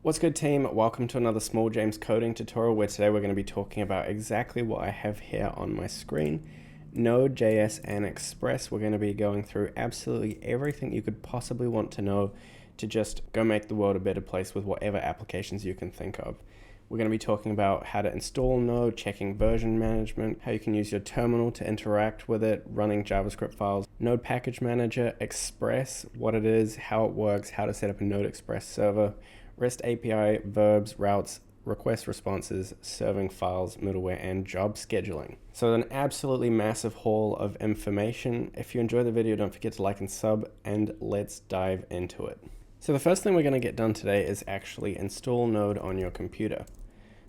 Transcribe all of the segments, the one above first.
What's good, team? Welcome to another Small James coding tutorial where today we're going to be talking about exactly what I have here on my screen. Node.js and Express. We're going to be going through absolutely everything you could possibly want to know to just go make the world a better place with whatever applications you can think of. We're going to be talking about how to install Node, checking version management, how you can use your terminal to interact with it, running JavaScript files, Node Package Manager, Express, what it is, how it works, how to set up a Node Express server, REST API, verbs, routes, request responses, serving files, middleware, and job scheduling. So an absolutely massive haul of information. If you enjoy the video, don't forget to like and sub, and let's dive into it. So the first thing we're going to get done today is actually install Node on your computer.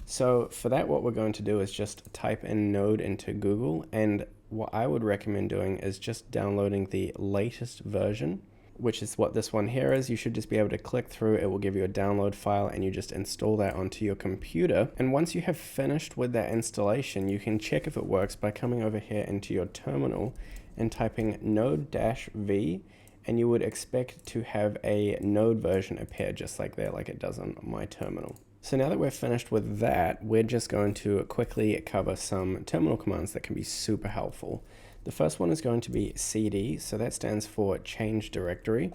So for that, what we're going to do is just type in Node into Google, and what I would recommend doing is just downloading the latest version, which is what this one here is. You should just be able to click through, it will give you a download file, and you just install that onto your computer. And once you have finished with that installation, you can check if it works by coming over here into your terminal and typing Node-V, and you would expect to have a Node version appear just like there, like it does on my terminal. So now that we're finished with that, we're just going to quickly cover some terminal commands that can be super helpful. The first one is going to be cd, so that stands for change directory.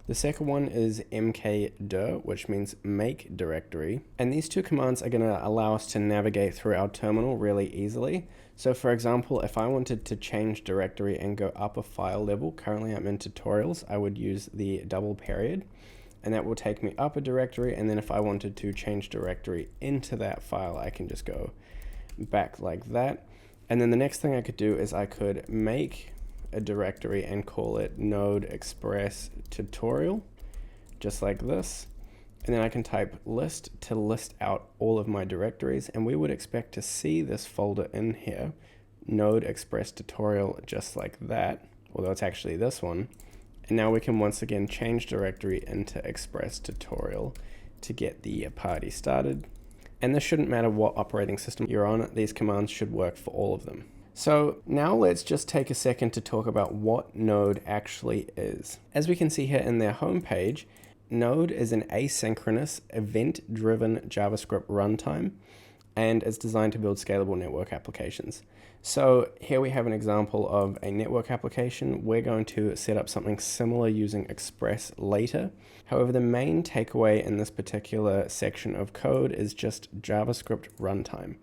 The second one is mkdir, which means make directory. And these two commands are going to allow us to navigate through our terminal really easily. So for example, if I wanted to change directory and go up a file level, currently I'm in tutorials, I would use the double period, and that will take me up a directory. And then if I wanted to change directory into that file, I can just go back like that. And then the next thing I could do is I could make a directory and call it Node Express tutorial, just like this. And then I can type list to list out all of my directories, and we would expect to see this folder in here, Node Express tutorial, just like that, although it's actually this one. And now we can once again change directory into Express tutorial to get the party started. And this shouldn't matter what operating system you're on, these commands should work for all of them. So now let's just take a second to talk about what Node actually is. As we can see here in their homepage, Node is an asynchronous, event-driven JavaScript runtime, and it's designed to build scalable network applications. So here we have an example of a network application. We're going to set up something similar using Express later. However, the main takeaway in this particular section of code is just JavaScript runtime.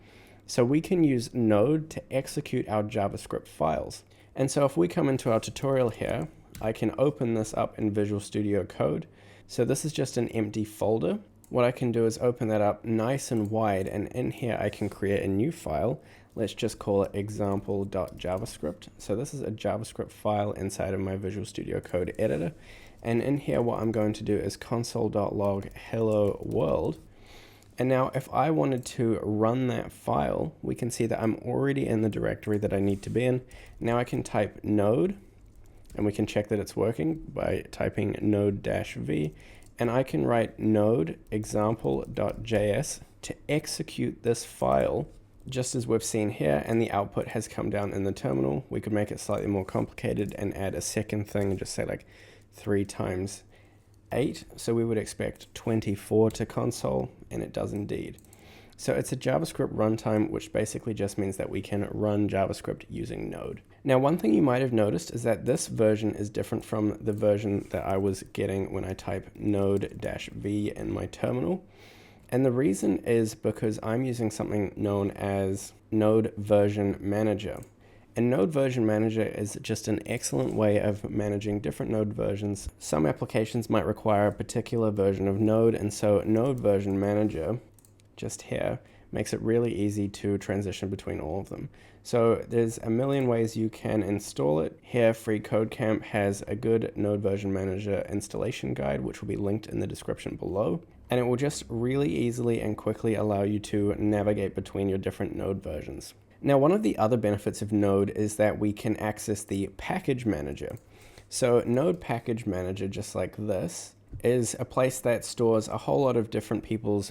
So we can use Node to execute our JavaScript files. And so if we come into our tutorial here, I can open this up in Visual Studio Code. So this is just an empty folder. What I can do is open that up nice and wide, and in here I can create a new file. Let's just call it example.javascript. So this is a JavaScript file inside of my Visual Studio Code editor. And in here what I'm going to do is console.log hello world. And now if I wanted to run that file, we can see that I'm already in the directory that I need to be in. Now I can type node, and we can check that it's working by typing node-v. And I can write node example.js to execute this file just as we've seen here, and the output has come down in the terminal. We could make it slightly more complicated and add a second thing and just say like 3 times 8. So we would expect 24 to console, and it does indeed. So it's a JavaScript runtime, which basically just means that we can run JavaScript using Node. Now, one thing you might have noticed is that this version is different from the version that I was getting when I type node-v in my terminal. And the reason is because I'm using something known as Node Version Manager. And Node Version Manager is just an excellent way of managing different Node versions. Some applications might require a particular version of Node, and so Node Version Manager, just here, makes it really easy to transition between all of them. So there's a million ways you can install it. Here, Free Code Camp has a good Node Version Manager installation guide, which will be linked in the description below. And it will just really easily and quickly allow you to navigate between your different Node versions. Now, one of the other benefits of Node is that we can access the package manager. So Node Package Manager, just like this, is a place that stores a whole lot of different people's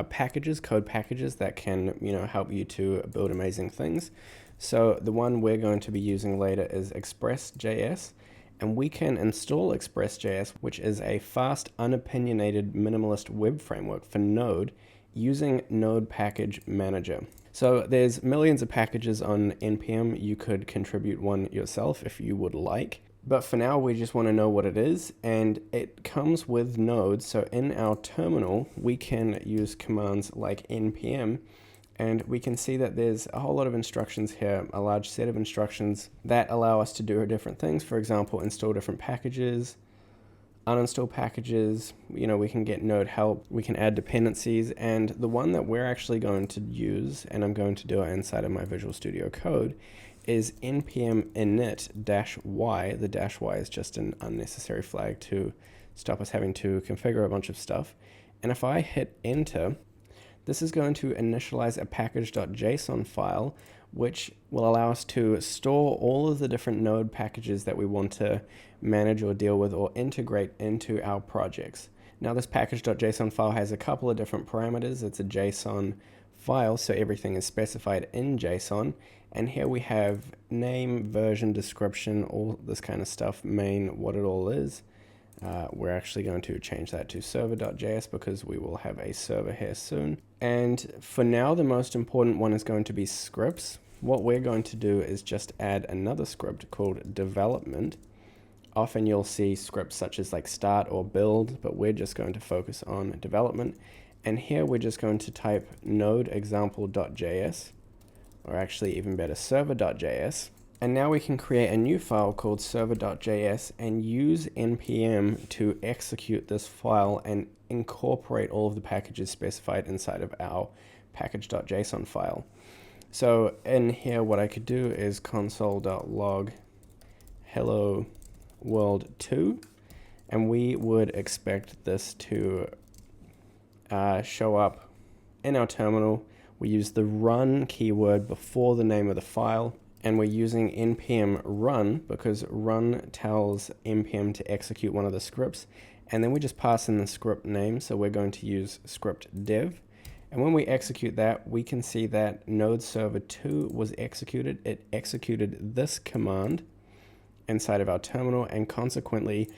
packages, code packages that can, help you to build amazing things. So the one we're going to be using later is Expressjs, and we can install Expressjs, which is a fast, unopinionated, minimalist web framework for Node using Node Package Manager. So there's millions of packages on NPM. You could contribute one yourself if you would like. But for now, we just want to know what it is, and it comes with Node. So in our terminal, we can use commands like npm, and we can see that there's a whole lot of instructions here, a large set of instructions that allow us to do different things. For example, install different packages, uninstall packages, we can get node help, we can add dependencies, and the one that we're actually going to use, and I'm going to do it inside of my Visual Studio Code, is npm init-y. The -y is just an unnecessary flag to stop us having to configure a bunch of stuff. And if I hit enter, this is going to initialize a package.json file, which will allow us to store all of the different Node packages that we want to manage or deal with or integrate into our projects. Now, this package.json file has a couple of different parameters. It's a JSON file, so everything is specified in JSON. And here we have name, version, description, all this kind of stuff, main, what it all is. We're actually going to change that to server.js because we will have a server here soon. And for now, the most important one is going to be scripts. What we're going to do is just add another script called development. Often you'll see scripts such as like start or build, but we're just going to focus on development. And here we're just going to type node example.js, or actually even better, server.js. And now we can create a new file called server.js and use npm to execute this file and incorporate all of the packages specified inside of our package.json file. So in here, what I could do is console.log hello world2, and we would expect this to show up in our terminal. We use the run keyword before the name of the file, and we're using npm run because run tells npm to execute one of the scripts, and then we just pass in the script name. So we're going to use script dev, and when we execute that, we can see that node server 2 was executed. It executed this command inside of our terminal, and consequently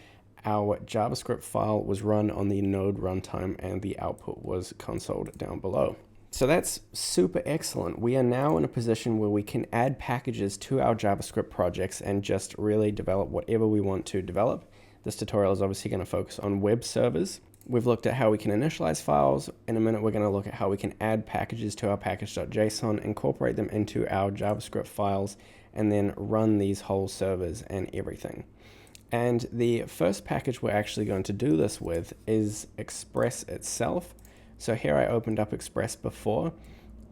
our JavaScript file was run on the node runtime and the output was consoled down below. So that's super excellent. We are now in a position where we can add packages to our JavaScript projects and just really develop whatever we want to develop. This tutorial is obviously going to focus on web servers. We've looked at how we can initialize files. In a minute, we're going to look at how we can add packages to our package.json, incorporate them into our JavaScript files, and then run these whole servers and everything. And the first package we're actually going to do this with is Express itself. So here I opened up Express before.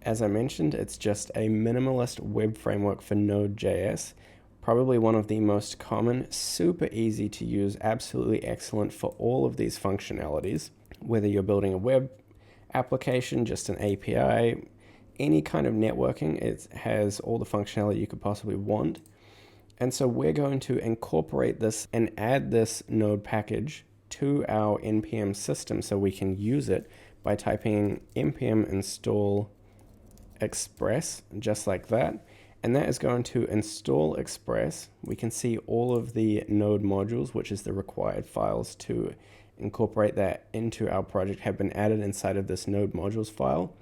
As I mentioned, it's just a minimalist web framework for Node.js. Probably one of the most common, super easy to use, absolutely excellent for all of these functionalities. Whether you're building a web application, just an API, any kind of networking, it has all the functionality you could possibly want. And so we're going to incorporate this and add this Node package to our npm system so we can use it by typing npm install express, just like that. And that is going to install Express. We can see all of the Node modules, which is the required files to incorporate that into our project, have been added inside of this Node modules file.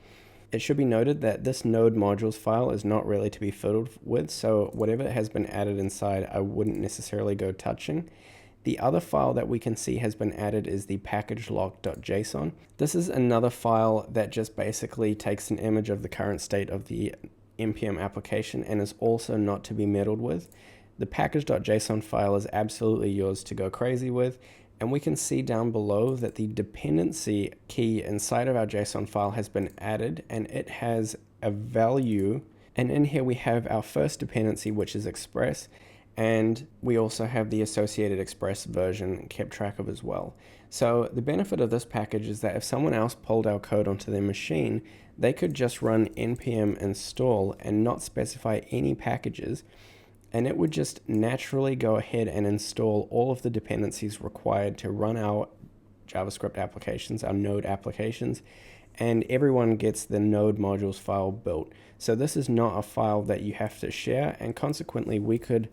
It should be noted that this Node modules file is not really to be fiddled with, so whatever has been added inside, I wouldn't necessarily go touching. The other file that we can see has been added is the package.lock.json. This is another file that just basically takes an image of the current state of the npm application and is also not to be meddled with. The package.json file is absolutely yours to go crazy with, and we can see down below that the dependency key inside of our JSON file has been added, and it has a value. And in here we have our first dependency, which is Express, and we also have the associated Express version kept track of as well. So the benefit of this package is that if someone else pulled our code onto their machine, they could just run npm install and not specify any packages, and it would just naturally go ahead and install all of the dependencies required to run our JavaScript applications, our Node applications, and everyone gets the Node modules file built. So this is not a file that you have to share, and consequently we could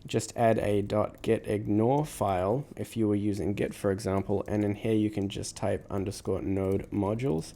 just add a .getignore file if you were using Git, for example, and in here you can just type _node modules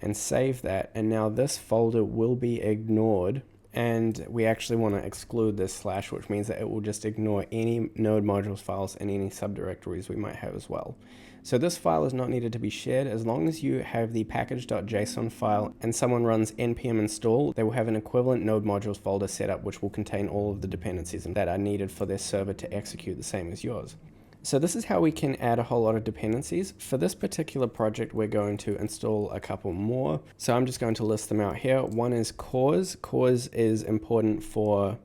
and save that. And now this folder will be ignored, and we actually want to exclude this slash, which means that it will just ignore any node modules files and any subdirectories we might have as well. So this file is not needed to be shared. As long as you have the package.json file and someone runs npm install, they will have an equivalent node modules folder set up which will contain all of the dependencies that are needed for their server to execute the same as yours. So this is how we can add a whole lot of dependencies. For this particular project, we're going to install a couple more. So I'm just going to list them out here. One is cause. Cause is important for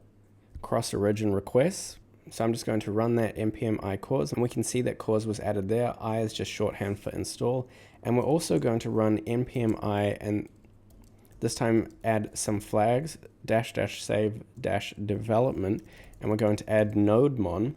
cross-origin requests. So I'm just going to run that npm I cause, and we can see that cause was added there. I is just shorthand for install. And we're also going to run npm I, and this time add some flags, --save -development, and we're going to add nodemon.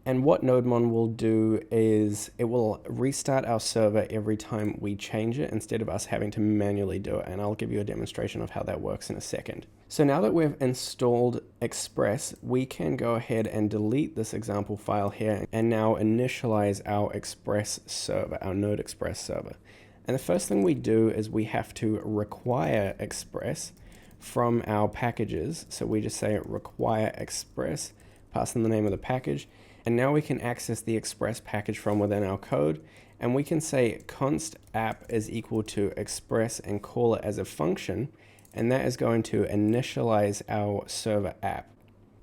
And what nodemon will do is it will restart our server every time we change it instead of us having to manually do it. And I'll give you a demonstration of how that works in a second. So now that we've installed Express, we can go ahead and delete this example file here and now initialize our Express server, our Node Express server. And the first thing we do is we have to require Express from our packages. So we just say require Express, pass in the name of the package. And now we can access the Express package from within our code, and we can say const app is equal to Express and call it as a function, and that is going to initialize our server app.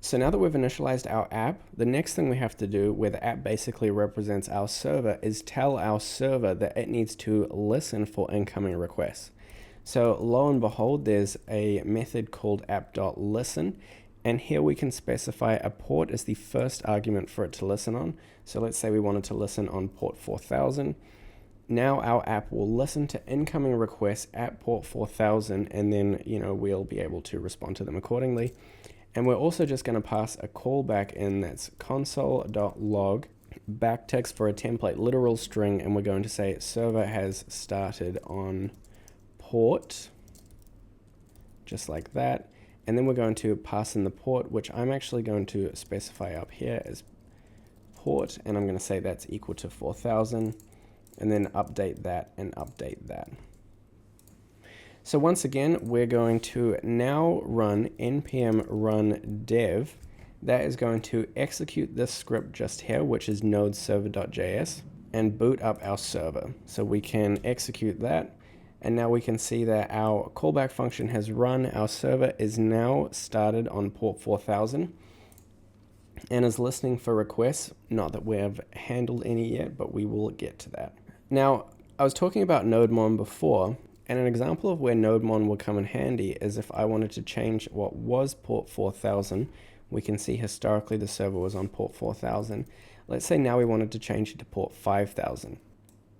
So now that we've initialized our app, the next thing we have to do, where the app basically represents our server, is tell our server that it needs to listen for incoming requests. So lo and behold, there's a method called app.listen. And here we can specify a port as the first argument for it to listen on. So let's say we wanted to listen on port 4000. Now our app will listen to incoming requests at port 4000, and then we'll be able to respond to them accordingly. And we're also just going to pass a callback in that's console.log backtext for a template literal string, and we're going to say server has started on port, just like that. And then we're going to pass in the port, which I'm actually going to specify up here as port, and I'm going to say that's equal to 4000, and then update that and update that. So once again, we're going to now run npm run dev. That is going to execute this script just here, which is node server.js, and boot up our server. So we can execute that. And now we can see that our callback function has run. Our server is now started on port 4000 and is listening for requests. Not that we have handled any yet, but we will get to that. Now, I was talking about nodemon before, and an example of where nodemon will come in handy is if I wanted to change what was port 4000. We can see historically the server was on port 4000. Let's say now we wanted to change it to port 5000.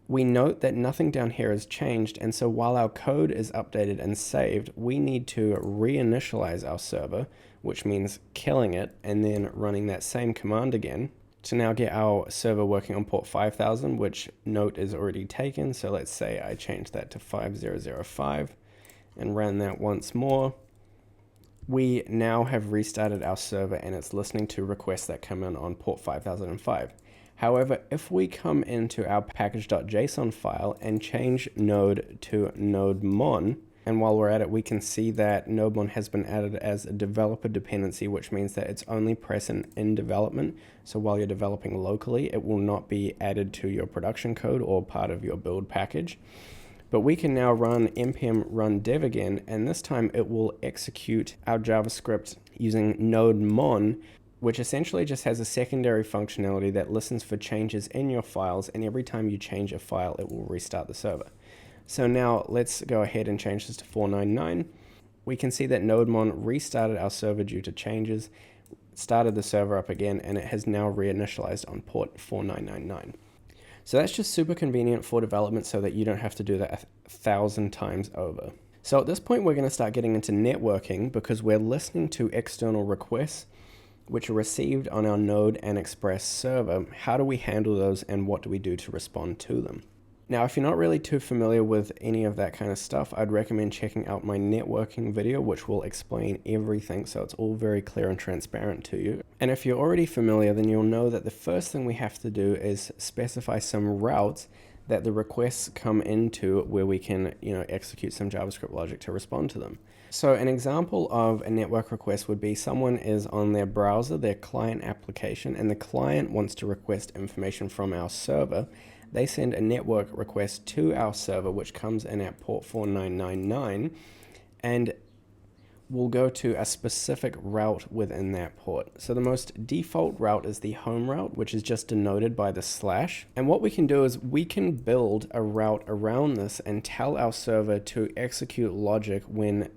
We note that nothing down here has changed, and so while our code is updated and saved, we need to reinitialize our server, which means killing it and then running that same command again to now get our server working on port 5000, which note is already taken. So let's say I change that to 5005 and ran that once more. We now have restarted our server and it's listening to requests that come in on port 5005. However, if we come into our package.json file and change node to nodemon, and while we're at it, we can see that nodemon has been added as a developer dependency, which means that it's only present in development. So while you're developing locally, it will not be added to your production code or part of your build package. But we can now run npm run dev again, and this time it will execute our JavaScript using nodemon, which essentially just has a secondary functionality that listens for changes in your files, and every time you change a file, it will restart the server. So now let's go ahead and change this to 499. We can see that nodemon restarted our server due to changes, started the server up again, and it has now reinitialized on port 4999. So that's just super convenient for development so that you don't have to do that 1,000 times over. So at this point, we're going to start getting into networking because we're listening to external requests which are received on our Node and Express server. How do we handle those and what do we do to respond to them? Now, if you're not really too familiar with any of that kind of stuff, I'd recommend checking out my networking video, which will explain everything, so it's all very clear and transparent to you. And if you're already familiar, then you'll know that the first thing we have to do is specify some routes that the requests come into where we can, execute some JavaScript logic to respond to them. So an example of a network request would be someone is on their browser, their client application, and the client wants to request information from our server. They send a network request to our server, which comes in at port 4999, and will go to a specific route within that port. So the most default route is the home route, which is just denoted by the slash. And what we can do is we can build a route around this and tell our server to execute logic when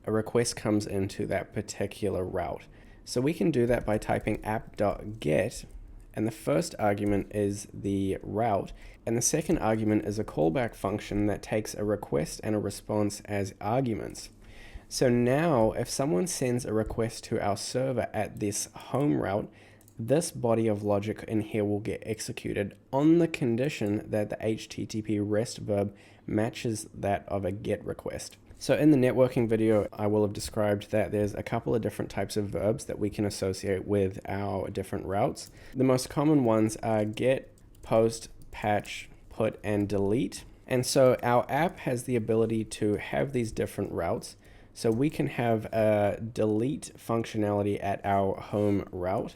a request comes into that particular route. So we can do that by typing app.get, and the first argument is the route, and the second argument is a callback function that takes a request and a response as arguments. So now if someone sends a request to our server at this home route, this body of logic in here will get executed on the condition that the HTTP REST verb matches that of a GET request. So in the networking video, I will have described that there's a couple of different types of verbs that we can associate with our different routes. The most common ones are get, post, patch, put, and delete. And so our app has the ability to have these different routes. So we can have a delete functionality at our home route.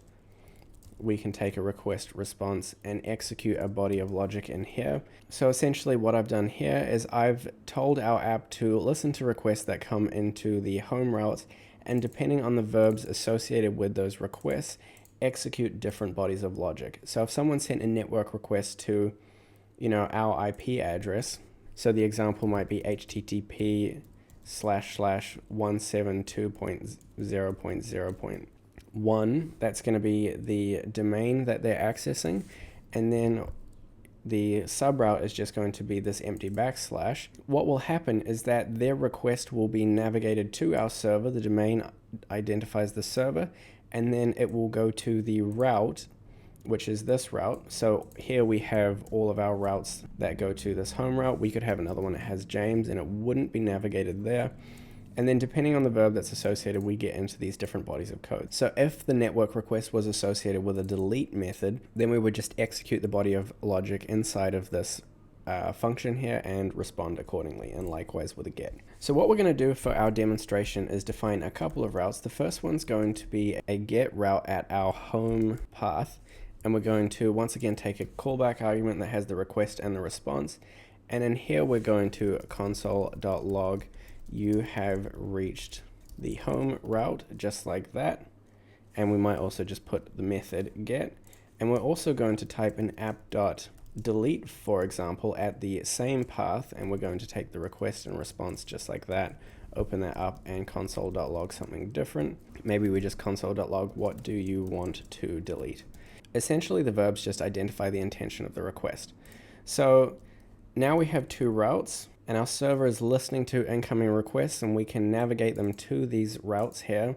We can take a request response and execute a body of logic in here. So essentially what I've done here is I've told our app to listen to requests that come into the home routes, and depending on the verbs associated with those requests, execute different bodies of logic. So if someone sent a network request to, our IP address, so the example might be http://172.0.0.1, that's going to be the domain that they're accessing, and then the subroute is just going to be this empty backslash. What will happen is that their request will be navigated to our server, the domain identifies the server, and then it will go to the route, which is this route. So here we have all of our routes that go to this home route. We could have another one that has James and it wouldn't be navigated there. And then depending on the verb that's associated, we get into these different bodies of code. So if the network request was associated with a delete method, then we would just execute the body of logic inside of this function here and respond accordingly, and likewise with a get. So what we're going to do for our demonstration is define a couple of routes. The first one's going to be a get route at our home path, and we're going to once again take a callback argument that has the request and the response, and in here we're going to console.log you have reached the home route, just like that. And we might also just put the method get, and we're also going to type in app.delete, for example, at the same path, and we're going to take the request and response just like that, open that up and console.log something different. Maybe we just console.log what do you want to delete. Essentially the verbs just identify the intention of the request. So now we have two routes, and our server is listening to incoming requests, and we can navigate them to these routes here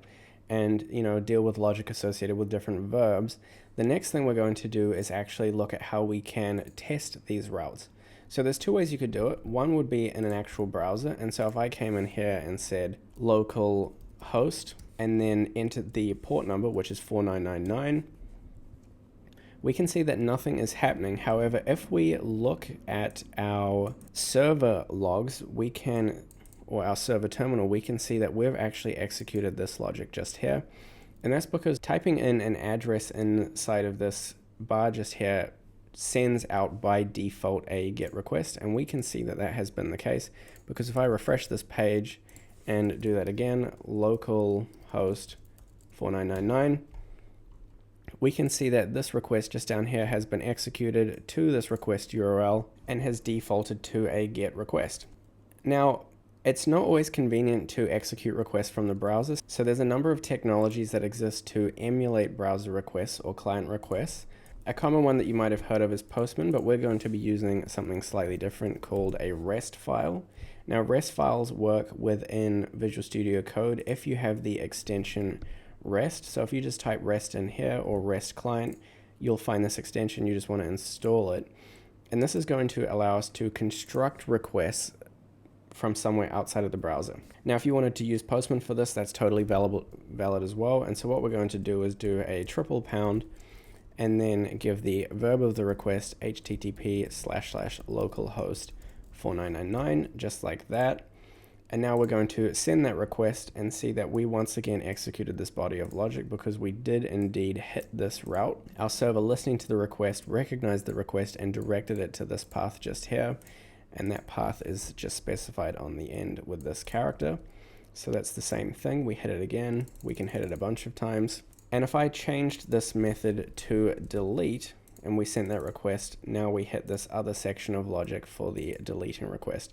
and deal with logic associated with different verbs. The next thing we're going to do is actually look at how we can test these routes. So there's two ways you could do it. One would be in an actual browser, and so if I came in here and said local host and then entered the port number, which is 4999, we can see that nothing is happening. However, if we look at our server logs, or our server terminal, we can see that we've actually executed this logic just here. And that's because typing in an address inside of this bar just here sends out by default a GET request, and we can see that that has been the case, because if I refresh this page and do that again, local host 4999, we can see that this request just down here has been executed to this request URL and has defaulted to a GET request. Now, it's not always convenient to execute requests from the browser, so there's a number of technologies that exist to emulate browser requests or client requests. A common one that you might have heard of is Postman, but we're going to be using something slightly different called a REST file. Now, REST files work within Visual Studio Code if you have the extension REST. So if you just type REST in here or REST client, you'll find this extension. You just want to install it. And this is going to allow us to construct requests from somewhere outside of the browser. Now, if you wanted to use Postman for this, that's totally valid as well. And so what we're going to do is do a triple pound and then give the verb of the request http://localhost 4999, just like that. And now we're going to send that request and see that we once again executed this body of logic because we did indeed hit this route. Our server, listening to the request, recognized the request and directed it to this path just here. And that path is just specified on the end with this character. So that's the same thing. We hit it again. We can hit it a bunch of times. And if I changed this method to delete and we sent that request, now we hit this other section of logic for the deleting request.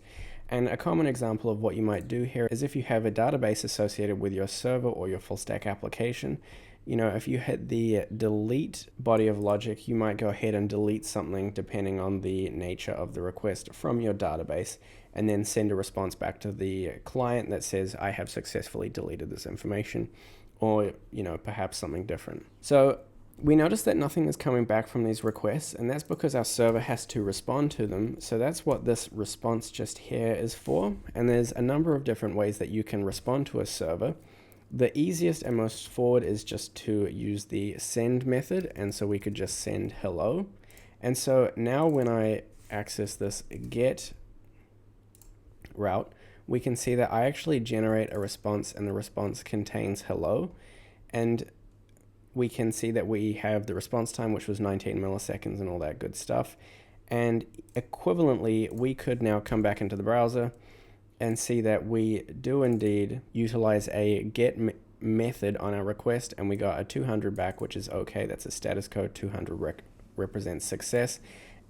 And a common example of what you might do here is if you have a database associated with your server or your full stack application, you know, if you hit the delete body of logic, you might go ahead and delete something depending on the nature of the request from your database, and then send a response back to the client that says, I have successfully deleted this information, or, you know, perhaps something different. So we notice that nothing is coming back from these requests, and that's because our server has to respond to them. So that's what this response just here is for. And there's a number of different ways that you can respond to a server. The easiest and most forward is just to use the send method, and so we could just send hello. And so now when I access this get route, we can see that I actually generate a response, and the response contains hello. And we can see that we have the response time, which was 19 milliseconds and all that good stuff. And equivalently, we could now come back into the browser and see that we do indeed utilize a get method on our request, and we got a 200 back, which is okay. That's a status code. 200 represents success,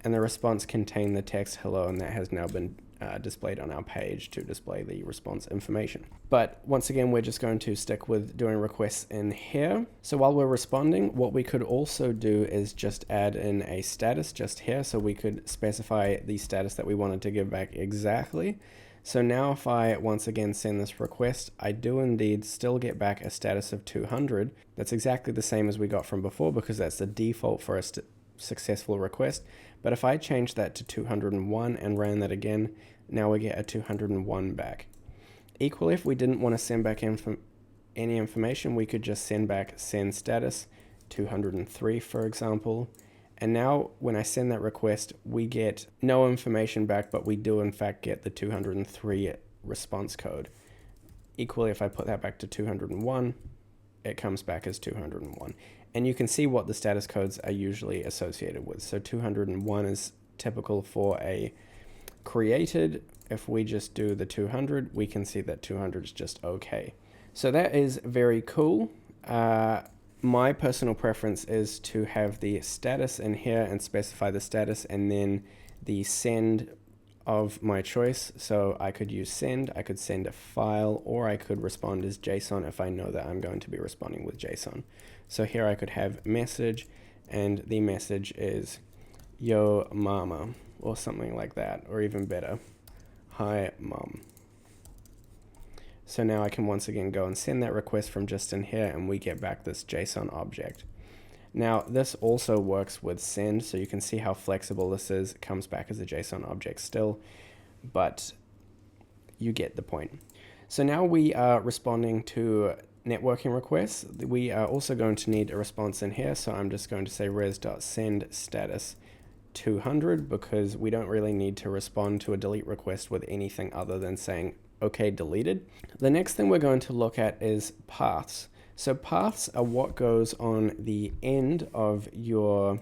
and the response contained the text hello, and that has now been displayed on our page to display the response information. But once again, we're just going to stick with doing requests in here. So while we're responding, what we could also do is just add in a status just here. So we could specify the status that we wanted to give back exactly. So now if I once again send this request, I do indeed still get back a status of 200. That's exactly the same as we got from before because that's the default for a successful request. But if I change that to 201 and ran that again, now we get a 201 back. Equally, if we didn't want to send back any information, we could just send back send status 203, for example. And now when I send that request, we get no information back, but we do in fact get the 203 response code. Equally, if I put that back to 201, it comes back as 201. And you can see what the status codes are usually associated with. So 201 is typical for a created. If we just do the 200, we can see that 200 is just okay. So that is very cool. My personal preference is to have the status in here and specify the status and then the send of my choice. So I could use send, I could send a file, or I could respond as JSON if I know that I'm going to be responding with JSON. So here I could have message, and the message is yo mama, or something like that, or even better, hi mom. So now I can once again go and send that request from just in here, and we get back this JSON object. Now this also works with send, so you can see how flexible this is. It comes back as a JSON object still, but you get the point. So now we are responding to networking requests. We are also going to need a response in here, so I'm just going to say res.send status 200 because we don't really need to respond to a delete request with anything other than saying okay, deleted. The next thing we're going to look at is paths. So paths are what goes on the end of your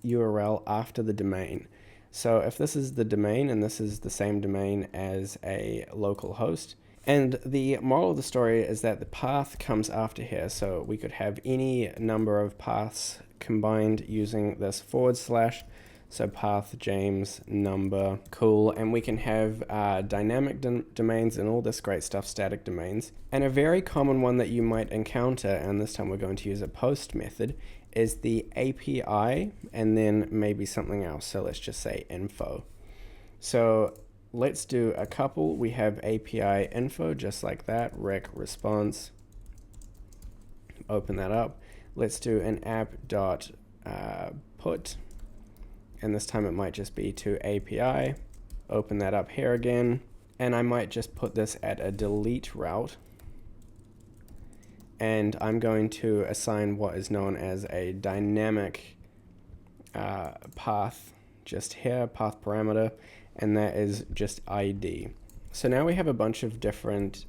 URL after the domain. So if this is the domain and this is the same domain as a local host, and the moral of the story is that the path comes after here. So we could have any number of paths combined using this /. So path, James, number, cool. And we can have dynamic domains and all this great stuff, static domains. And a very common one that you might encounter, and this time we're going to use a post method, is the API and then maybe something else. So let's just say info. So let's do a couple. We have API info, just like that, rec response. Open that up. Let's do an app.put. and this time it might just be to API. Open that up here again, and I might just put this at a delete route, and I'm going to assign what is known as a dynamic path just here, path parameter, and that is just ID. So now we have a bunch of different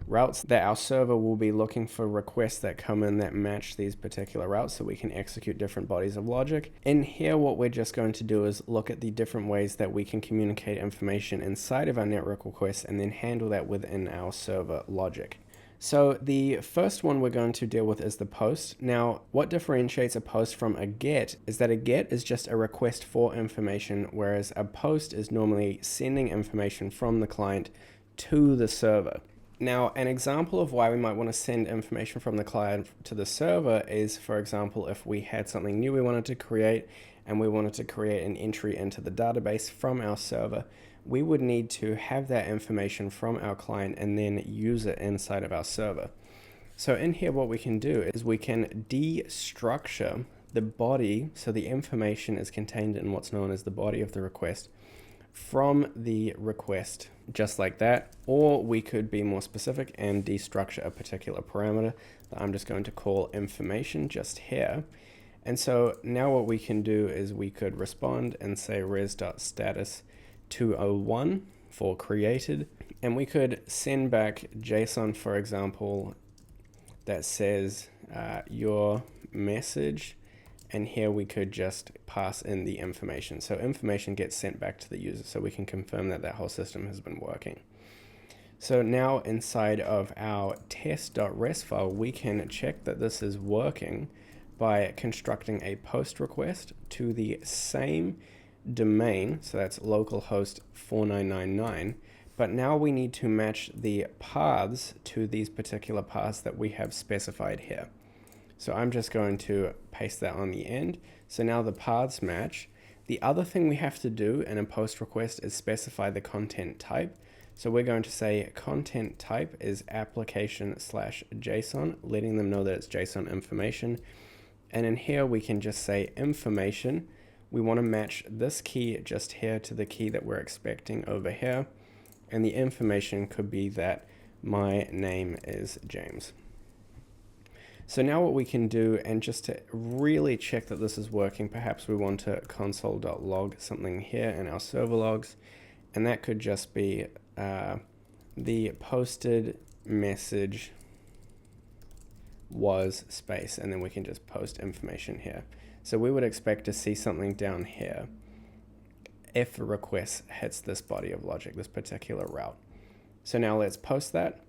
routes that our server will be looking for requests that come in that match these particular routes, so we can execute different bodies of logic. In here, what we're just going to do is look at the different ways that we can communicate information inside of our network requests and then handle that within our server logic. So the first one we're going to deal with is the post. Now, what differentiates a post from a get is that a get is just a request for information, whereas a post is normally sending information from the client to the server. Now, an example of why we might want to send information from the client to the server is, for example, if we had something new we wanted to create and we wanted to create an entry into the database from our server, we would need to have that information from our client and then use it inside of our server. So in here, what we can do is we can destructure the body, so the information is contained in what's known as the body of the request, from the request, just like that. Or we could be more specific and destructure a particular parameter that I'm just going to call information just here. And so now what we can do is we could respond and say res.status 201 for created, and we could send back JSON, for example, that says your message, and here we could just pass in the information. So information gets sent back to the user, so we can confirm that that whole system has been working. So now inside of our test.res file, we can check that this is working by constructing a post request to the same domain, so that's localhost 4999, but now we need to match the paths to these particular paths that we have specified here. So I'm just going to paste that on the end. So now the paths match. The other thing we have to do in a post request is specify the content type. So we're going to say content type is application/JSON, letting them know that it's JSON information. And in here we can just say information. We want to match this key just here to the key that we're expecting over here. And the information could be that my name is James. So now what we can do, and just to really check that this is working, perhaps we want to console.log something here in our server logs. And that could just be the posted message was space, and then we can just post information here. So we would expect to see something down here if a request hits this body of logic, this particular route. So now let's post that.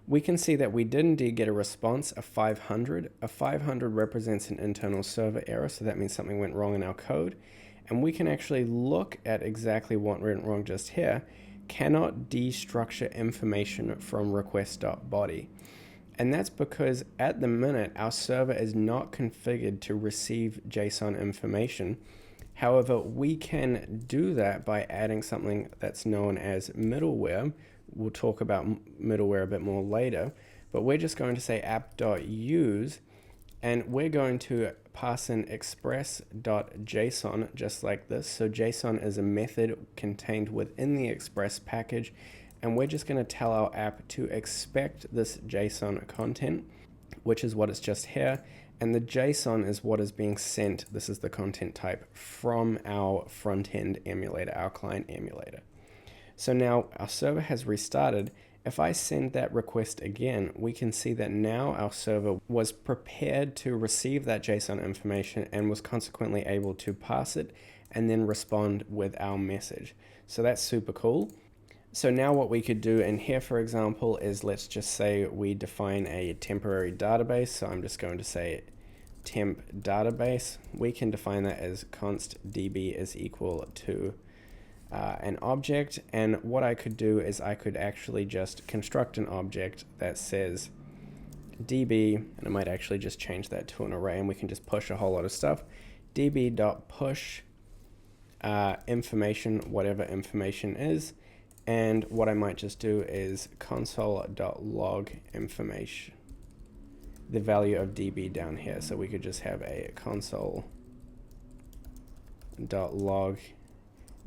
We can see that we did indeed get a response of 500. A 500 represents an internal server error, so that means something went wrong in our code. And we can actually look at exactly what went wrong just here. Cannot destructure information from request.body. And that's because at the minute, our server is not configured to receive JSON information. However, we can do that by adding something that's known as middleware. We'll talk about middleware a bit more later, but we're just going to say app.use, and we're going to pass in express.json just like this. So JSON is a method contained within the Express package, and we're just going to tell our app to expect this JSON content, which is what is just here. And the JSON is what is being sent. This is the content type from our front-end emulator, our client emulator. So now our server has restarted. If I send that request again, we can see that now our server was prepared to receive that JSON information and was consequently able to pass it and then respond with our message. So that's super cool. So now what we could do in here, for example, is let's just say we define a temporary database. So I'm just going to say temp database. We can define that as const db is equal to an object. And what I could do is I could actually just construct an object that says db, and I might actually just change that to an array, and we can just push a whole lot of stuff. db.push information, whatever information is. And what I might just do is console.log information, the value of db down here. So we could just have a console.log rec.log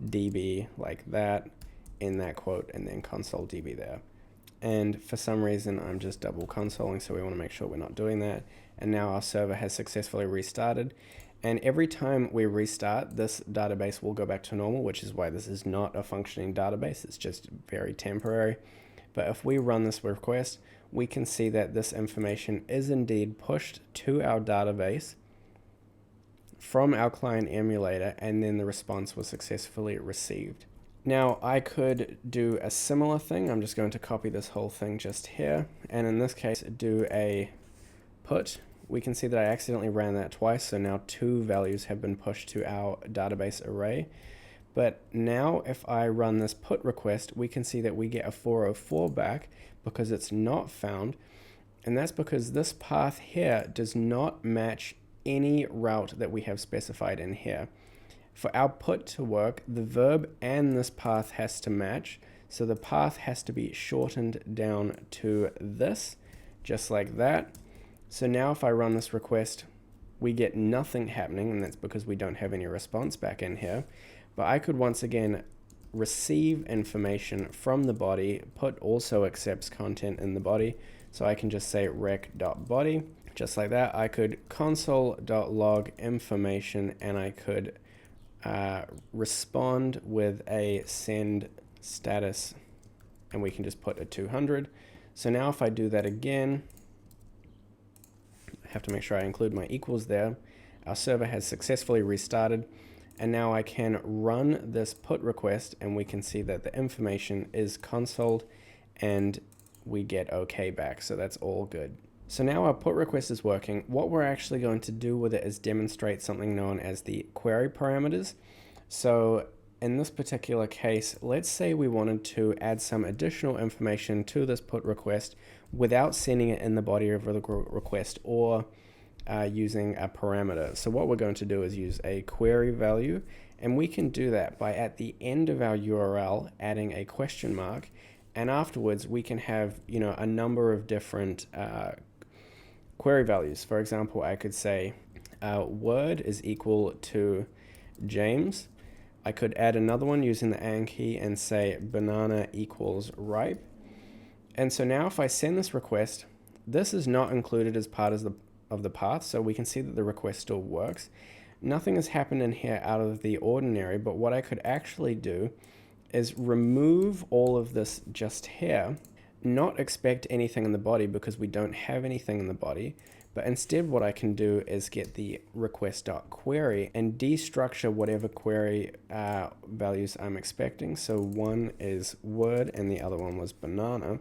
db like that in that quote, and then console db there. And for some reason, I'm just double consoling, so we want to make sure we're not doing that. And now our server has successfully restarted. And every time we restart, this database will go back to normal, which is why this is not a functioning database. It's just very temporary. But if we run this request, we can see that this information is indeed pushed to our database from our client emulator, and then the response was successfully received. Now I could do a similar thing. I'm just going to copy this whole thing just here, and in this case do a put. We can see that I accidentally ran that twice, so now 2 values have been pushed to our database array. But now if I run this put request, we can see that we get a 404 back because it's not found, and that's because this path here does not match any route that we have specified in here. For our put to work, the verb and this path has to match, so the path has to be shortened down to this, just like that. So now if I run this request, we get nothing happening, and that's because we don't have any response back in here. But I could once again receive information from the body. Put also accepts content in the body, so I can just say rec.body, just like that. I could console.log information, and I could respond with a send status, and we can just put a 200. So now if I do that again, I have to make sure I include my equals there. Our server has successfully restarted, and now I can run this put request, and we can see that the information is consoled and we get OK back, so that's all good. So now our put request is working. What we're actually going to do with it is demonstrate something known as the query parameters. So in this particular case, let's say we wanted to add some additional information to this put request without sending it in the body of the request or using a parameter. So what we're going to do is use a query value, and we can do that by at the end of our URL adding a question mark, and afterwards we can have a number of different query values. For example, I could say word is equal to James. I could add another one using the and key and say banana equals ripe. And so now if I send this request, this is not included as part of the path, so we can see that the request still works. Nothing has happened in here out of the ordinary, but what I could actually do is remove all of this just here, not expect anything in the body because we don't have anything in the body, but instead what I can do is get the request.query and destructure whatever query values I'm expecting. So one is word and the other one was banana,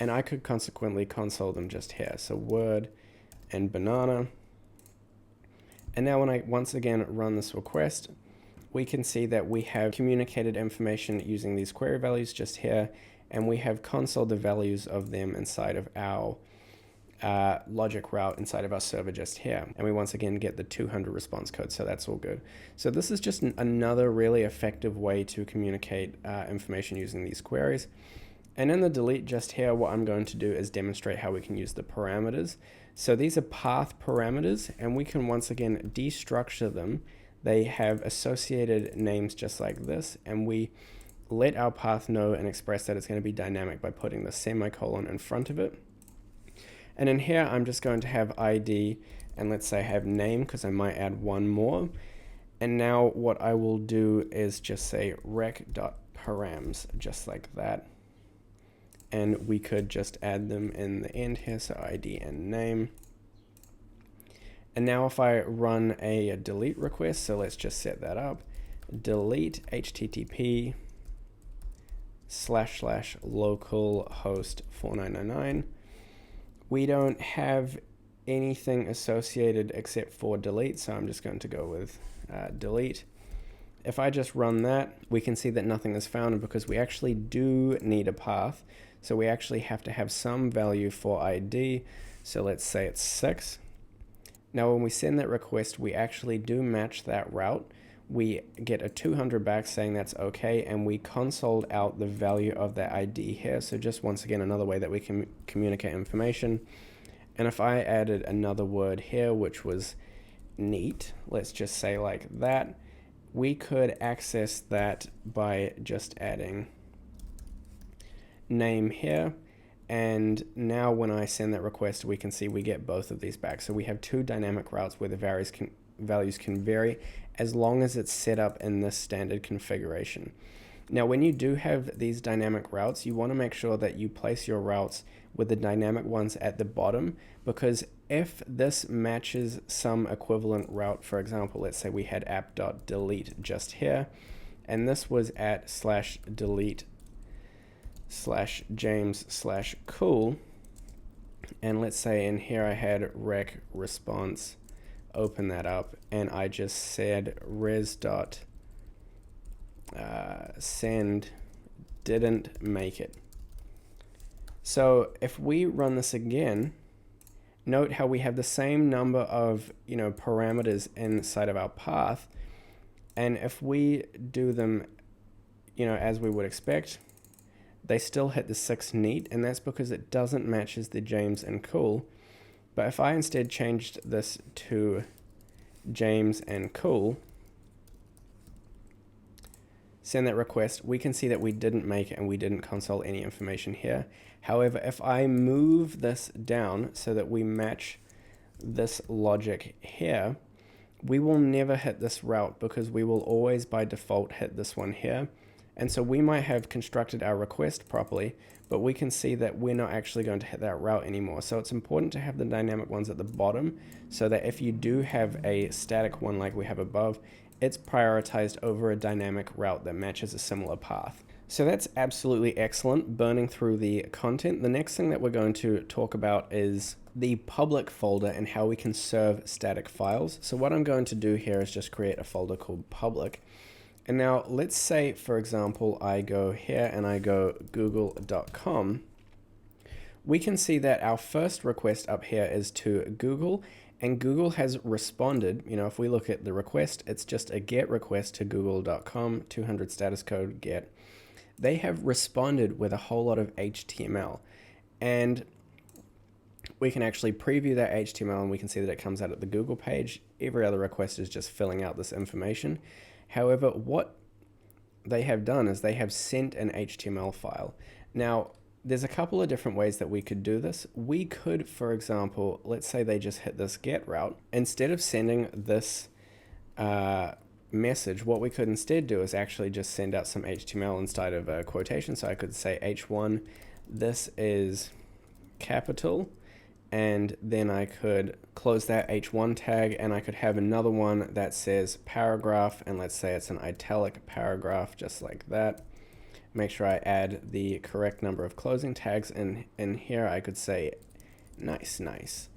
and I could consequently console them just here. So word and banana. And now when I once again run this request, we can see that we have communicated information using these query values just here, and we have consoled the values of them inside of our logic route inside of our server just here. And we once again get the 200 response code, so that's all good. So this is just another really effective way to communicate information using these queries. And in the delete just here, what I'm going to do is demonstrate how we can use the parameters. So these are path parameters, and we can once again destructure them. They have associated names just like this, and we let our path know and express that it's going to be dynamic by putting the semicolon in front of it. And in here, I'm just going to have ID, and let's say I have name because I might add one more. And now what I will do is just say rec.params, just like that. And we could just add them in the end here, so ID and name. And now if I run a delete request, so let's just set that up, delete http //localhost 4999. We don't have anything associated except for delete, so I'm just going to go with delete. If I just run that, we can see that nothing is found because we actually do need a path. So we actually have to have some value for ID. So let's say it's 6. Now when we send that request, we actually do match that route. We get a 200 back saying that's okay, and we consoled out the value of that ID here. So just once again, another way that we can communicate information. And if I added another word here, which was neat, let's just say like that, we could access that by just adding name here. And now when I send that request, we can see we get both of these back. So we have two dynamic routes where the values can vary as long as it's set up in this standard configuration. Now, when you do have these dynamic routes, you want to make sure that you place your routes with the dynamic ones at the bottom, because if this matches some equivalent route, for example, let's say we had app.delete just here, and this was at /delete/James/cool, and let's say in here I had rec response, open that up, and I just said res.send didn't make it. So if we run this again, note how we have the same number of parameters inside of our path, and if we do them as we would expect, they still hit the 6 neat, and that's because it doesn't matches the James and cool. But if I instead changed this to James and cool, send that request, we can see that we didn't make it and we didn't console any information here. However, if I move this down so that we match this logic here, we will never hit this route because we will always by default hit this one here. And so we might have constructed our request properly, but we can see that we're not actually going to hit that route anymore. So it's important to have the dynamic ones at the bottom so that if you do have a static one like we have above, it's prioritized over a dynamic route that matches a similar path. So that's absolutely excellent, burning through the content. The next thing that we're going to talk about is the public folder and how we can serve static files. So what I'm going to do here is just create a folder called public. And now let's say, for example, I go here and I go google.com. We can see that our first request up here is to Google, and Google has responded. If we look at the request, it's just a get request to google.com, 200 status code get. They have responded with a whole lot of HTML, and we can actually preview that HTML and we can see that it comes out at the Google page. Every other request is just filling out this information. However, what they have done is they have sent an HTML file. Now, there's a couple of different ways that we could do this. We could, for example, let's say they just hit this get route. Instead of sending this message, what we could instead do is actually just send out some HTML inside of a quotation. So I could say H1, this is capital, and then I could close that H1 tag, and I could have another one that says paragraph, and let's say it's an italic paragraph, just like that. Make sure I add the correct number of closing tags, and in here I could say nice,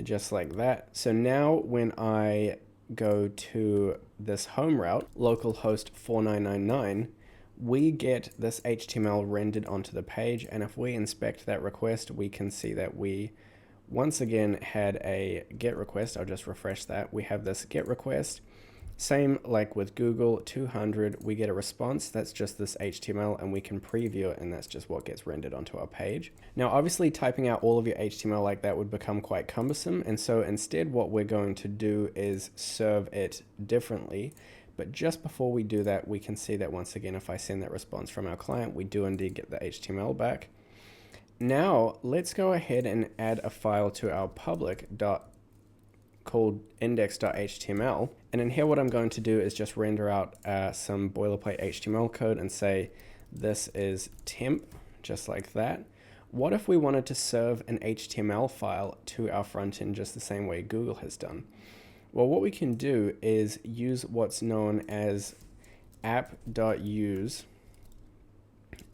just like that. So now when I go to this home route, localhost 4999, we get this HTML rendered onto the page, and if we inspect that request, we can see that we once again had a get request. I'll just refresh that. We have this get request. Same like with Google, 200, we get a response. That's just this HTML, and we can preview it, and that's just what gets rendered onto our page. Now, obviously, typing out all of your HTML like that would become quite cumbersome, and so instead what we're going to do is serve it differently. But just before we do that, we can see that once again, if I send that response from our client, we do indeed get the HTML back. Now, let's go ahead and add a file to our public called index.html. And in here, what I'm going to do is just render out some boilerplate HTML code and say, this is temp, just like that. What if we wanted to serve an HTML file to our front end just the same way Google has done? Well, what we can do is use what's known as app.use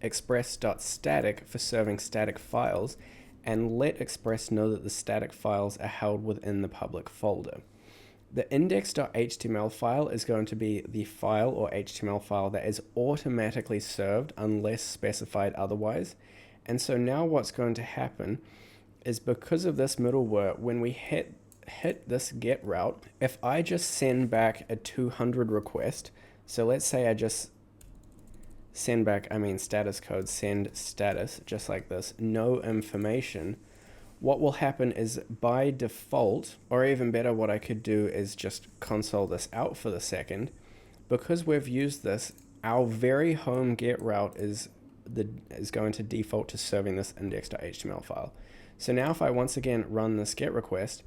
express.static for serving static files, and let Express know that the static files are held within the public folder. The index.html file is going to be the file or HTML file that is automatically served unless specified otherwise. And so now what's going to happen is, because of this middleware, when we hit this get route, if I just send back a 200 request, so let's say I just send back, status code, send status, just like this, no information, what will happen is by default, or even better, what I could do is just console this out for the second, because we've used this, our very home get route is going to default to serving this index.html file. So now if I once again run this GET request,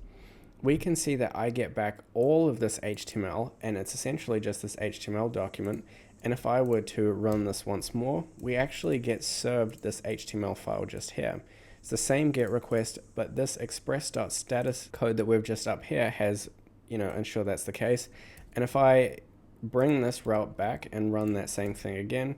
we can see that I get back all of this HTML, and it's essentially just this HTML document. And if I were to run this once more, we actually get served this HTML file just here. It's the same GET request, but this express.status code that we've just up here has, ensure that's the case. And if I bring this route back and run that same thing again,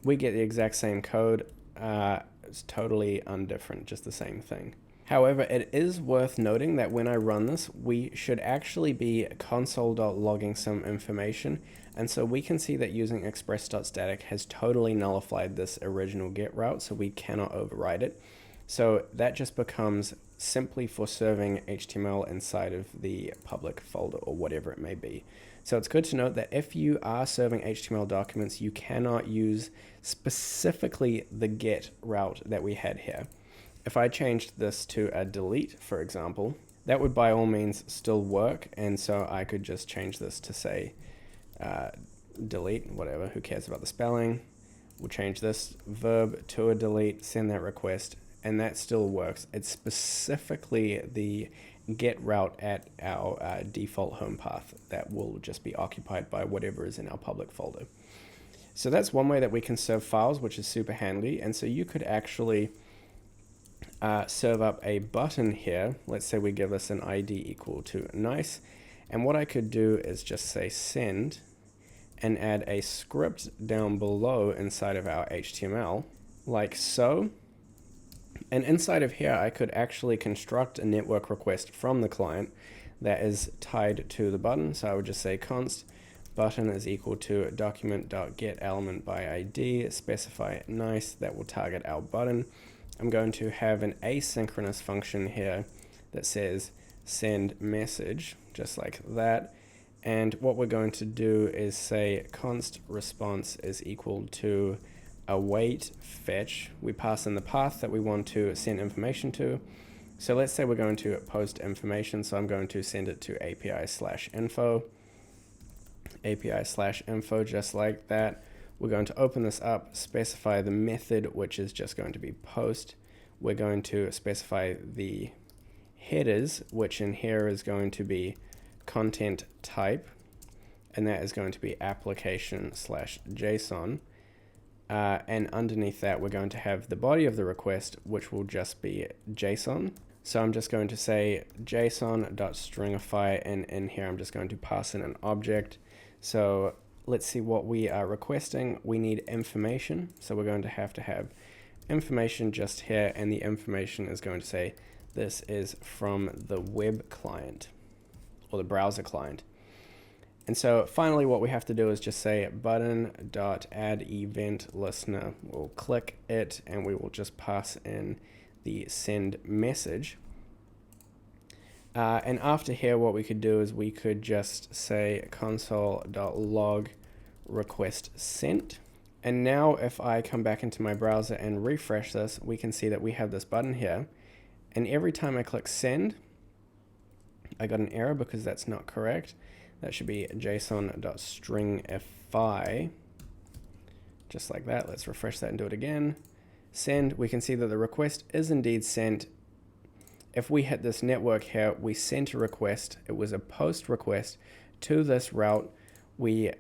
we get the exact same code. It's totally undifferent, just the same thing. However, it is worth noting that when I run this, we should actually be console.logging some information. And so we can see that using express.static has totally nullified this original GET route, so we cannot override it. So that just becomes simply for serving HTML inside of the public folder or whatever it may be. So it's good to note that if you are serving HTML documents, you cannot use specifically the GET route that we had here. If I changed this to a delete, for example, that would by all means still work. And so I could just change this to say delete, whatever, who cares about the spelling. We'll change this verb to a delete, send that request, and that still works. It's specifically the GET route at our default home path that will just be occupied by whatever is in our public folder. So that's one way that we can serve files, which is super handy. And so you could actually serve up a button here. Let's say we give this an ID equal to nice. And what I could do is just say send and add a script down below inside of our HTML, like so. And inside of here, I could actually construct a network request from the client that is tied to the button. So I would just say const button is equal to document.getElementById, specify nice, that will target our button. I'm going to have an asynchronous function here that says send message, just like that. And what we're going to do is say const response is equal to await fetch. We pass in the path that we want to send information to. So let's say we're going to post information. So I'm going to send it to API/info, API/info, just like that. We're going to open this up, specify the method, which is just going to be post. We're going to specify the headers, which in here is going to be content type, and that is going to be application/JSON. And underneath that, we're going to have the body of the request, which will just be JSON. So I'm just going to say JSON.stringify, and in here, I'm just going to pass in an object. So let's see what we are requesting. We need information. So we're going to have information just here, and the information is going to say this is from the web client or the browser client. And so finally, what we have to do is just say button.addEventListener. We'll click it, and we will just pass in the send message. And after here, what we could do is we could just say console.log request sent. And now if I come back into my browser and refresh this, we can see that we have this button here. And every time I click send, I got an error because that's not correct. That should be json.stringify, just like that. Let's refresh that and do it again. Send, we can see that the request is indeed sent. If we hit this network here, we sent a request. It was a post request to this route. We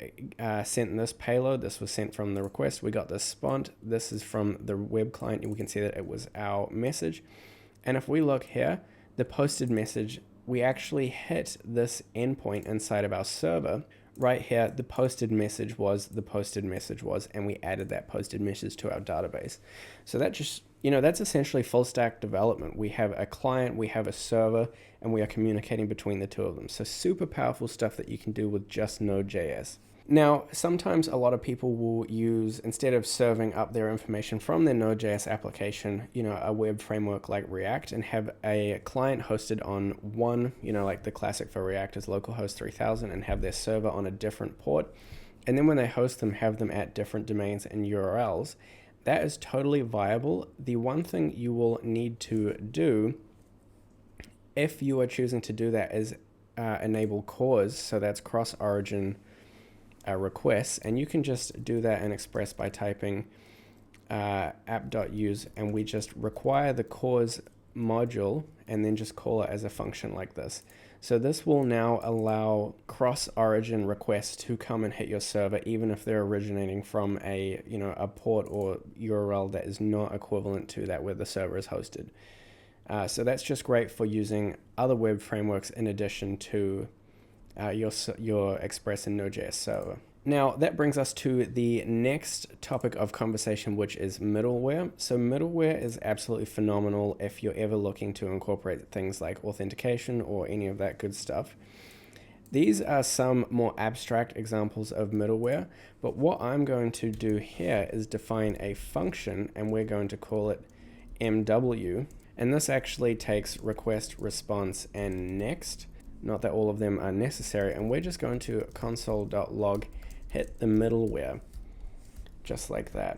sent this payload. This was sent from the request. We got this spont. This is from the web client, and we can see that it was our message. And if we look here, the posted message, we actually hit this endpoint inside of our server. Right here, the posted message was, and we added that posted message to our database. So that just, that's essentially full stack development. We have a client, we have a server, and we are communicating between the two of them. So super powerful stuff that you can do with just Node.js. Now, sometimes a lot of people will use, instead of serving up their information from their Node.js application, a web framework like React, and have a client hosted on one, like the classic for React is localhost 3000, and have their server on a different port. And then when they host them, have them at different domains and URLs. That is totally viable. The one thing you will need to do, if you are choosing to do that, is enable CORS, so that's cross-origin requests, and you can just do that in Express by typing app.use, and we just require the cause module and then just call it as a function like this. So this will now allow cross-origin requests to come and hit your server, even if they're originating from a port or URL that is not equivalent to that where the server is hosted. So that's just great for using other web frameworks in addition to your Express and Node.js server. Now that brings us to the next topic of conversation, which is middleware. So middleware is absolutely phenomenal if you're ever looking to incorporate things like authentication or any of that good stuff. These are some more abstract examples of middleware, but what I'm going to do here is define a function, and we're going to call it MW, and this actually takes request, response, and next. Not that all of them are necessary, and we're just going to console.log hit the middleware, just like that.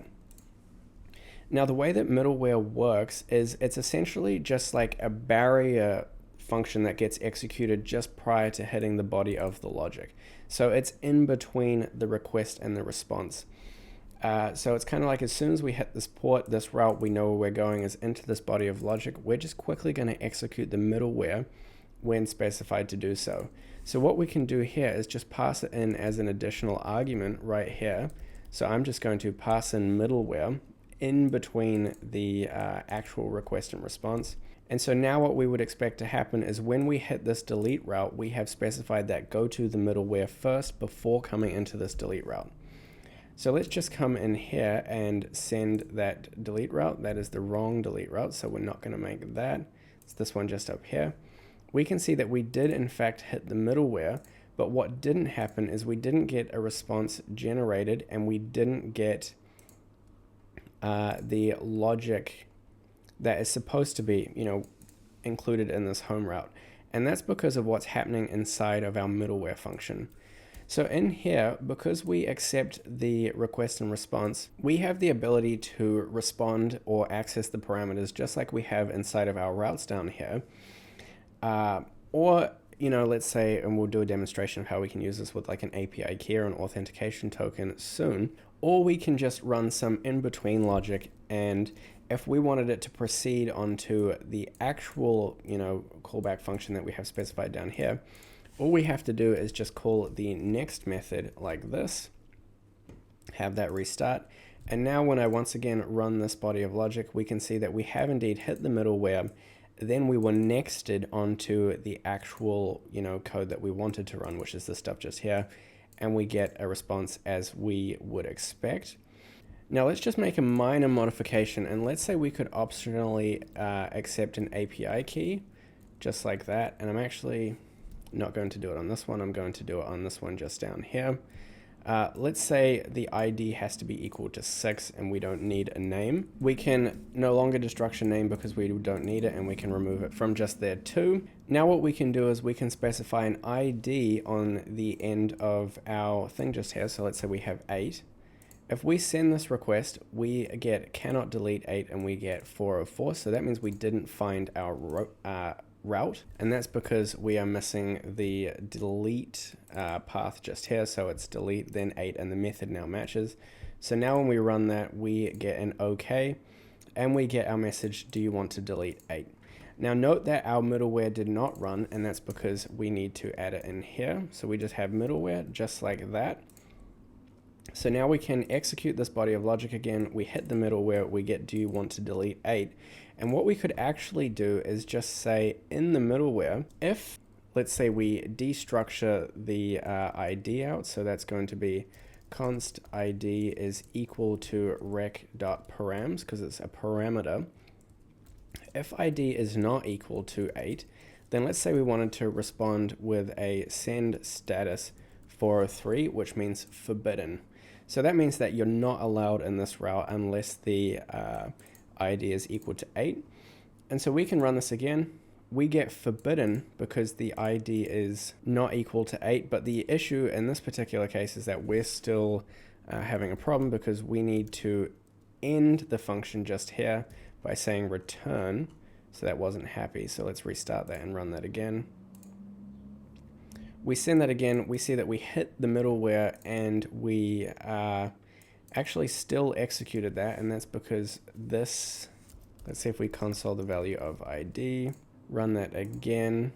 Now the way that middleware works is it's essentially just like a barrier function that gets executed just prior to hitting the body of the logic. So it's in between the request and the response. So it's kind of like as soon as we hit this port, this route, we know where we're going is into this body of logic. We're just quickly going to execute the middleware when specified to do so. So what we can do here is just pass it in as an additional argument right here. So I'm just going to pass in middleware in between the actual request and response. And so now what we would expect to happen is when we hit this delete route, we have specified that go to the middleware first before coming into this delete route. So let's just come in here and send that delete route. That is the wrong delete route, so we're not going to make that. It's this one just up here. We can see that we did in fact hit the middleware, but what didn't happen is we didn't get a response generated, and we didn't get the logic that is supposed to be, included in this home route. And that's because of what's happening inside of our middleware function. So in here, because we accept the request and response, we have the ability to respond or access the parameters just like we have inside of our routes down here. Or, let's say, and we'll do a demonstration of how we can use this with like an API key or an authentication token soon, or we can just run some in-between logic, and if we wanted it to proceed onto the actual, callback function that we have specified down here, all we have to do is just call the next method like this, have that restart, and now when I once again run this body of logic, we can see that we have indeed hit the middleware. Then we were nexted onto the actual, code that we wanted to run, which is this stuff just here, and we get a response as we would expect. Now let's just make a minor modification, and let's say we could optionally accept an API key, just like that, and I'm actually not going to do it on this one, I'm going to do it on this one just down here. Let's say the ID has to be equal to 6 and we don't need a name. We can no longer destruction name because we don't need it, and we can remove it from just there too. Now what we can do is we can specify an ID on the end of our thing just here. So let's say we have 8. If we send this request, we get cannot delete 8 and we get 404. So that means we didn't find our route, and that's because we are missing the delete path just here. So it's delete then 8, and the method now matches. So now when we run that, we get an OK, and we get our message, do you want to delete 8? Now note that our middleware did not run, and that's because we need to add it in here. So we just have middleware just like that. So now we can execute this body of logic again. We hit the middleware, we get do you want to delete 8? And what we could actually do is just say in the middleware, if let's say we destructure the ID out, so that's going to be const ID is equal to rec.params because it's a parameter. If ID is not equal to 8, then let's say we wanted to respond with a send status 403, which means forbidden. So that means that you're not allowed in this route unless the ID is equal to 8. And so we can run this again. We get forbidden because the ID is not equal to 8. But the issue in this particular case is that we're still having a problem because we need to end the function just here by saying return. So that wasn't happy. So let's restart that and run that again. We send that again, we see that we hit the middleware and we actually still executed that, and that's because this, let's see if we console the value of ID, run that again.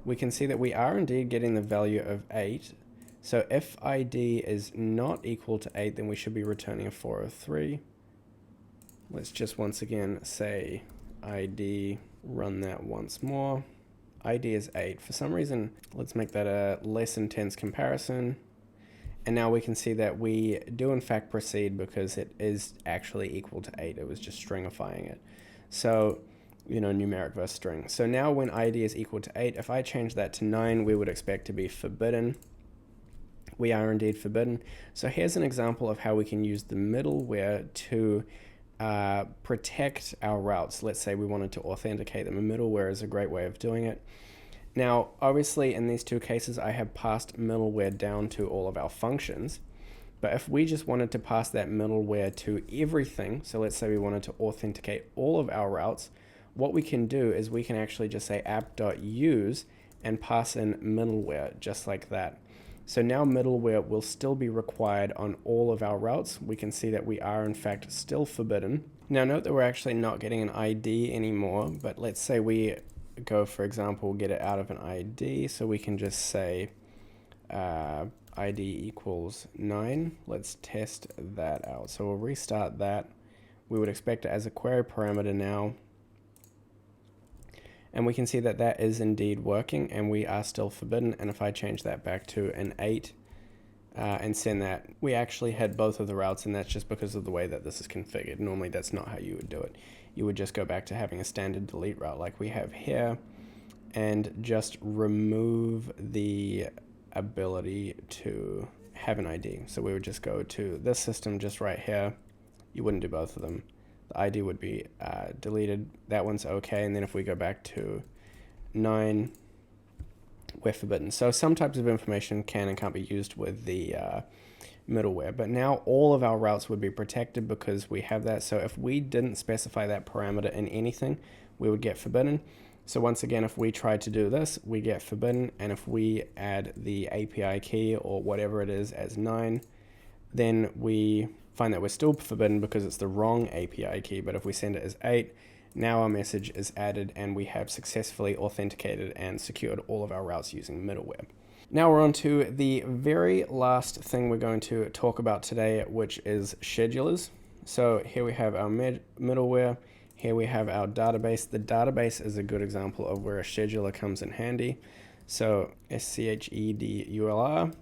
We can see that we are indeed getting the value of 8. So if ID is not equal to 8, then we should be returning a 403. Let's just once again say ID, run that once more. ID is 8. For some reason, let's make that a less intense comparison. And now we can see that we do in fact proceed because it is actually equal to 8. It was just stringifying it. So, you know, numeric versus string. So now when ID is equal to 8, if I change that to 9, we would expect to be forbidden. We are indeed forbidden. So here's an example of how we can use the middleware to protect our routes. Let's say we wanted to authenticate them. A middleware is a great way of doing it. Now, obviously, in these two cases, I have passed middleware down to all of our functions. But if we just wanted to pass that middleware to everything, so let's say we wanted to authenticate all of our routes, what we can do is we can actually just say app.use and pass in middleware, just like that. So now middleware will still be required on all of our routes. We can see that we are in fact still forbidden. Now note that we're actually not getting an ID anymore, but let's say we go, for example, get it out of an ID, so we can just say ID equals 9. Let's test that out. So we'll restart that. We would expect it as a query parameter now. And we can see that that is indeed working and we are still forbidden. And if I change that back to an 8 and send that, we actually had both of the routes, and that's just because of the way that this is configured. Normally that's not how you would do it. You would just go back to having a standard delete route like we have here and just remove the ability to have an ID. So we would just go to this system just right here. You wouldn't do both of them. The ID would be deleted. That one's okay. And then if we go back to 9, we're forbidden. So some types of information can and can't be used with the middleware. But now all of our routes would be protected because we have that. So if we didn't specify that parameter in anything, we would get forbidden. So once again, if we try to do this, we get forbidden. And if we add the API key or whatever it is as 9, then we find that we're still forbidden because it's the wrong API key. But if we send it as 8, now our message is added and we have successfully authenticated and secured all of our routes using middleware. Now we're on to the very last thing we're going to talk about today, which is schedulers. So here we have our middleware. Here we have our database. The database is a good example of where a scheduler comes in handy. So schedulr.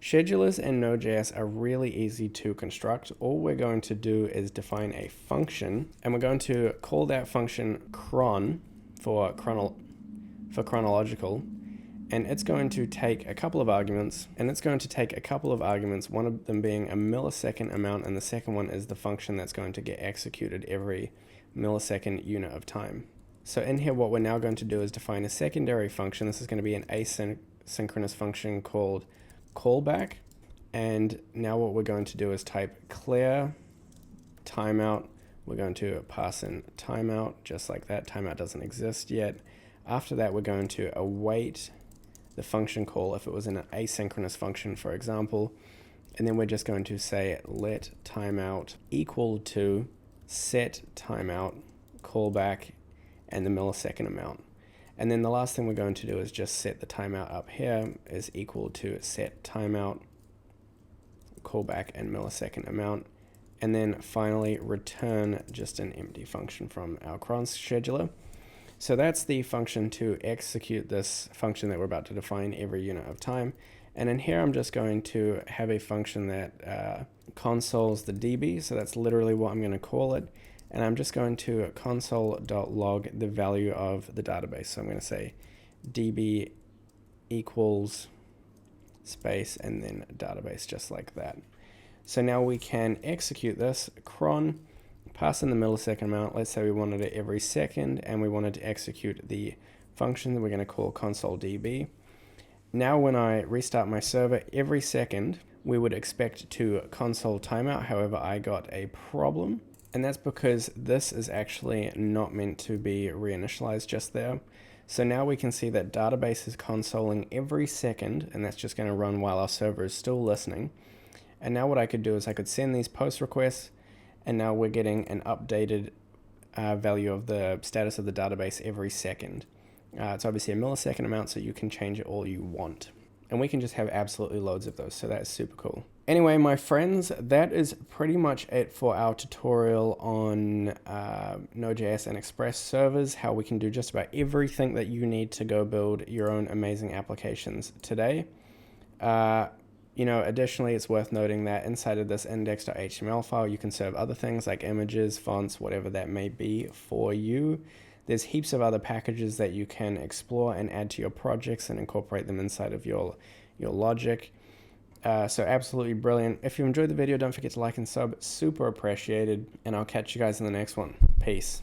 Schedulers in Node.js are really easy to construct. All we're going to do is define a function, and we're going to call that function cron for chronological. And it's going to take a couple of arguments, one of them being a millisecond amount, and the second one is the function that's going to get executed every millisecond unit of time. So in here, what we're now going to do is define a secondary function. This is going to be an asynchronous function called callback. And now what we're going to do is type clear timeout. We're going to pass in timeout, just like that. Timeout doesn't exist yet. After that, we're going to await the function call if it was an asynchronous function, for example. And then we're just going to say let timeout equal to set timeout, callback, and the millisecond amount. And then the last thing we're going to do is just set the timeout up here is equal to set timeout, callback, and millisecond amount. And then finally return just an empty function from our cron scheduler. So that's the function to execute this function that we're about to define every unit of time. And in here, I'm just going to have a function that consoles the DB. So that's literally what I'm going to call it. And I'm just going to console.log the value of the database. So I'm going to say DB equals space and then database, just like that. So now we can execute this cron, pass in the millisecond amount. Let's say we wanted it every second and we wanted to execute the function that we're going to call console DB. Now when I restart my server every second, we would expect to console timeout. However, I got a problem, and that's because this is actually not meant to be reinitialized just there. So now we can see that database is consoling every second, and that's just going to run while our server is still listening. And now what I could do is I could send these post requests, and now we're getting an updated value of the status of the database every second. It's obviously a millisecond amount, so you can change it all you want. And we can just have absolutely loads of those, so that's super cool. Anyway, my friends, that is pretty much it for our tutorial on Node.js and Express servers, how we can do just about everything that you need to go build your own amazing applications today. Additionally, it's worth noting that inside of this index.html file, you can serve other things like images, fonts, whatever that may be for you. There's heaps of other packages that you can explore and add to your projects and incorporate them inside of your logic. So absolutely brilliant. If you enjoyed the video, don't forget to like and sub. Super appreciated. And I'll catch you guys in the next one. Peace.